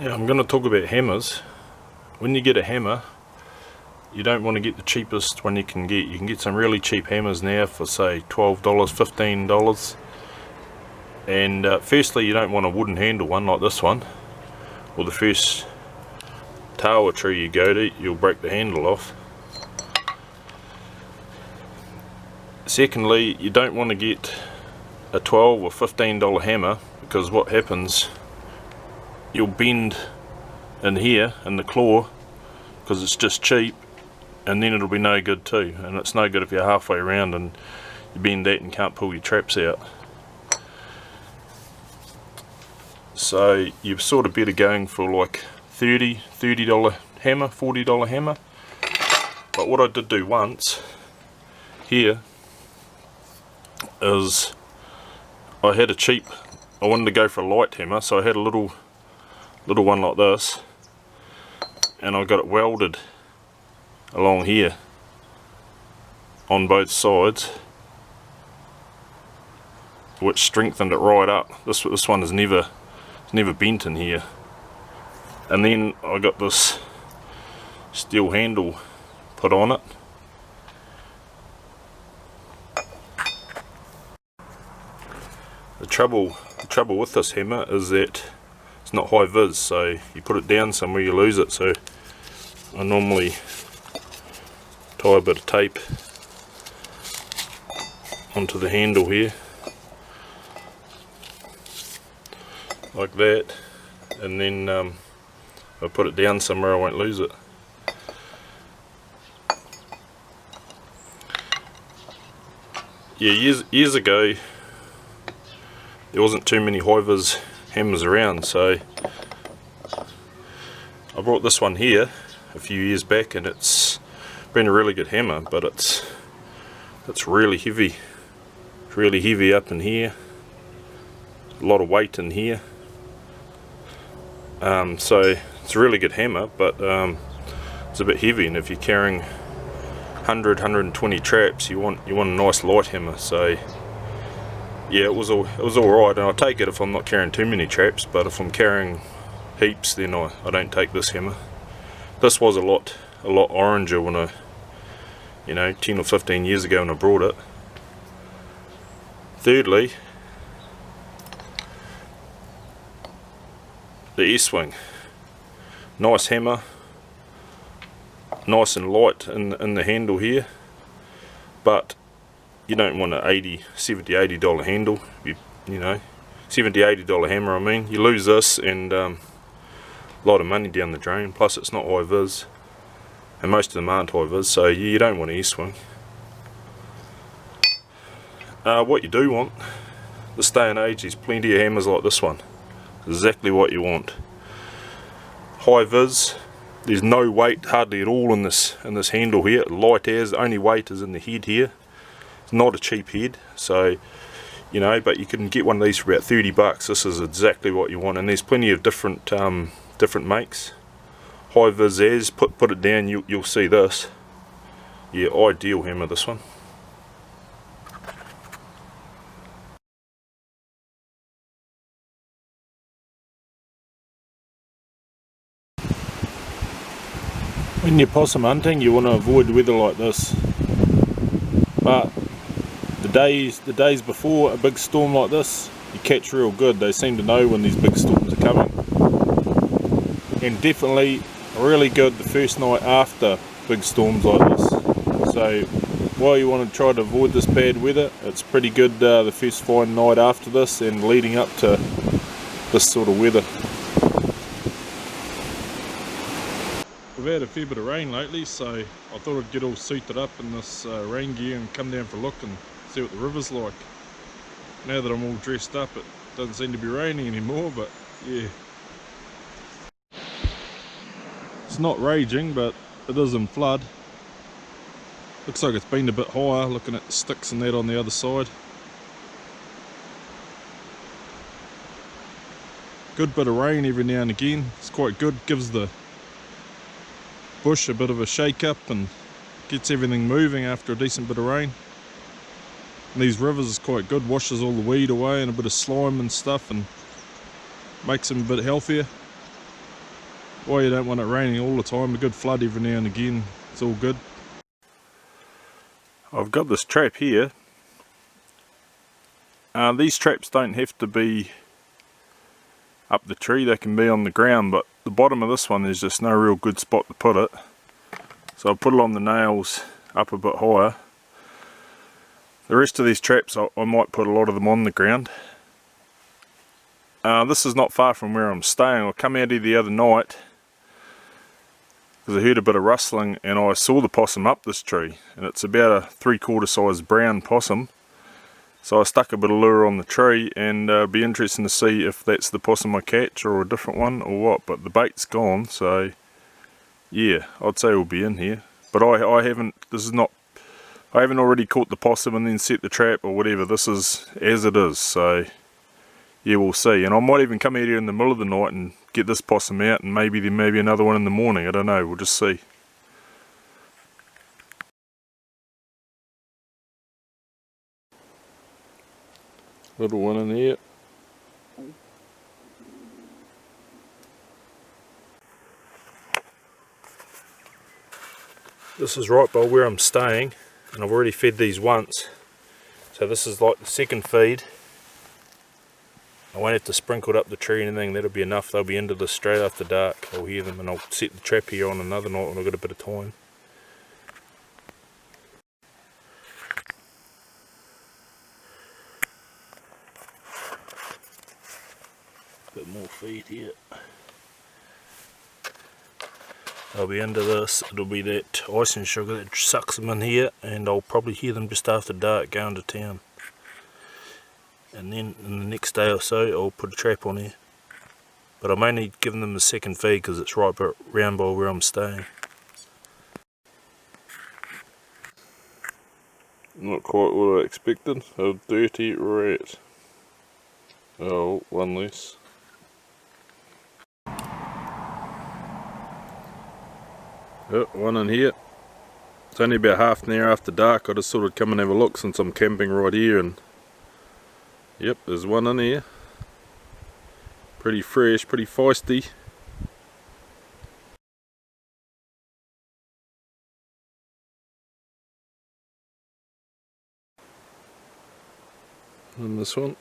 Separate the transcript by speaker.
Speaker 1: Yeah, I'm going to talk about hammers. When you get a hammer, you don't want to get the cheapest one you can get. You can get some really cheap hammers now for say $12, $15. And firstly, you don't want a wooden handle one like this one. Or the first tawa tree you go to, you'll break the handle off. Secondly, you don't want to get a $12 or $15 hammer, because what happens, you'll bend in here in the claw because it's just cheap, and then it'll be no good too. And it's no good if you're halfway around and you bend that and can't pull your traps out. So you're sort of better going for like $30 hammer, $40 hammer. But what I did do once here is I had a cheap, I wanted to go for a light hammer, so I had a little one like this, and I got it welded along here on both sides, which strengthened it right up. This one is never bent in here. And then I got this steel handle put on it. The trouble with this hammer is that it's not high vis, so you put it down somewhere, you lose it. So I normally tie a bit of tape onto the handle here, like that, and then I put it down somewhere I won't lose it. Yeah, years ago there wasn't too many high vis hammers around, so I brought this one here a few years back, and it's been a really good hammer, but it's really heavy. It's really heavy up in here, a lot of weight in here. So it's a really good hammer, but it's a bit heavy, and if you're carrying 120 traps, you want a nice light hammer. So yeah, it was alright, and I'll take it if I'm not carrying too many traps, but if I'm carrying heaps, then I don't take this hammer. This was a lot oranger when I, 10 or 15 years ago when I brought it. Thirdly, the S-wing. Nice hammer, nice and light in the handle here, but you don't want an $70, $80 handle. $70, $80 hammer, I mean. You lose this, and a lot of money down the drain. Plus it's not high vis, and most of them aren't high vis, so you don't want an S-wing. What you do want, this day and age, there's plenty of hammers like this one. Exactly what you want. High vis. There's no weight hardly at all in this handle here. Light as, the only weight is in the head here. It's not a cheap head, so but you can get one of these for about $30. This is exactly what you want, and there's plenty of different makes. High vis as, put it down, you'll see this. Yeah, ideal hammer, this one. When you're possum hunting, you want to avoid weather like this, but the days before a big storm like this, you catch real good. They seem to know when these big storms are coming, and definitely really good the first night after big storms like this. So while you want to try to avoid this bad weather, it's pretty good the first fine night after this and leading up to this sort of weather. We've had a fair bit of rain lately, so I thought I'd get all suited up in this rain gear and come down for a look and see what the river's like. Now that I'm all dressed up, it doesn't seem to be raining anymore, but yeah. It's not raging, but it is in flood. Looks like it's been a bit higher, looking at the sticks and that on the other side. Good bit of rain every now and again. It's quite good, gives the bush a bit of a shake up and gets everything moving after a decent bit of rain. And these rivers is quite good, washes all the weed away and a bit of slime and stuff, and makes them a bit healthier. Why you don't want it raining all the time, a good flood every now and again, it's all good. I've got this trap here. These traps don't have to be up the tree, they can be on the ground, but the bottom of this one there's just no real good spot to put it. So I'll put it on the nails up a bit higher. The rest of these traps I might put a lot of them on the ground. This is not far from where I'm staying. I come out here the other night because I heard a bit of rustling and I saw the possum up this tree, and it's about a 3/4 size brown possum. So I stuck a bit of lure on the tree, and it'd be interesting to see if that's the possum I catch or a different one or what, but the bait's gone, so yeah, I'd say it'll be in here. But I haven't already caught the possum and then set the trap or whatever. This is as it is, so yeah, we'll see. And I might even come out here in the middle of the night and get this possum out, and maybe there may be another one in the morning, I don't know, we'll just see. Little one in here. This is right by where I'm staying, and I've already fed these once. So this is like the second feed. I won't have to sprinkle it up the tree or anything, that'll be enough. They'll be into this straight after dark. I'll hear them, and I'll set the trap here on another night when I've got a bit of time. Bit more feed here. They'll be into this, it'll be that icing sugar that sucks them in here, and I'll probably hear them just after dark going to town. And then in the next day or so I'll put a trap on here. But I'm only giving them the second feed because it's right round by where I'm staying. Not quite what I expected, a dirty rat. Oh, one less. Oh, one in here. It's only about half an hour after dark. I just thought I'd come and have a look since I'm camping right here, and yep, there's one in here. Pretty fresh, pretty feisty. And this one.